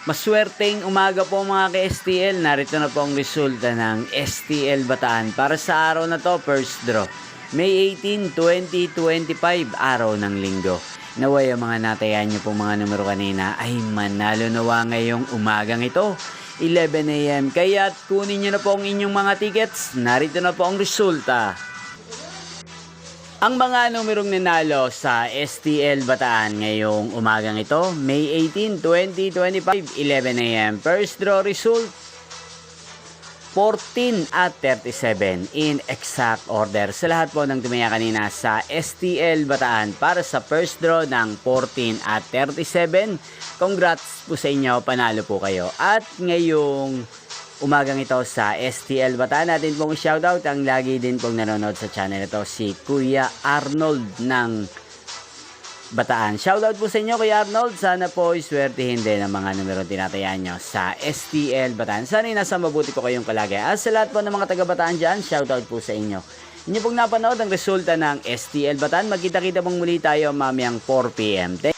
Maswerteng umaga po mga ka-STL. Narito na po ang resulta ng STL Bataan para sa araw na to, first draw. May 18, 2025, araw ng linggo. Naway ang mga natayan nyo pong mga numero kanina ay manalo nawa ngayong umagang ito, 11 AM. Kaya't kunin nyo na po ang inyong mga tickets. Narito na po ang resulta. Ang mga numerong nanalo sa STL Bataan ngayong umagang ito, May 18, 2025, 11 AM. First draw result, 14 at 37 in exact order. Sa lahat po ng tumaya kanina sa STL Bataan para sa first draw ng 14 at 37, congrats po sa inyo, panalo po kayo. At ngayong umagang ito sa STL Bataan, natin pong shoutout ang lagi din pong nanonood sa channel ito, si Kuya Arnold ng Bataan. Shoutout po sa inyo Kuya Arnold, sana po iswertihin din ang mga numero tinatayaan nyo sa STL Bataan. Sana nasa mabuti po kayong kalagayan. At sa lahat po ng mga taga Bataan dyan, shoutout po sa inyo. Inyo pong napanood ang resulta ng STL Bataan. Magkita-kita pong muli tayo mamayang 4 PM.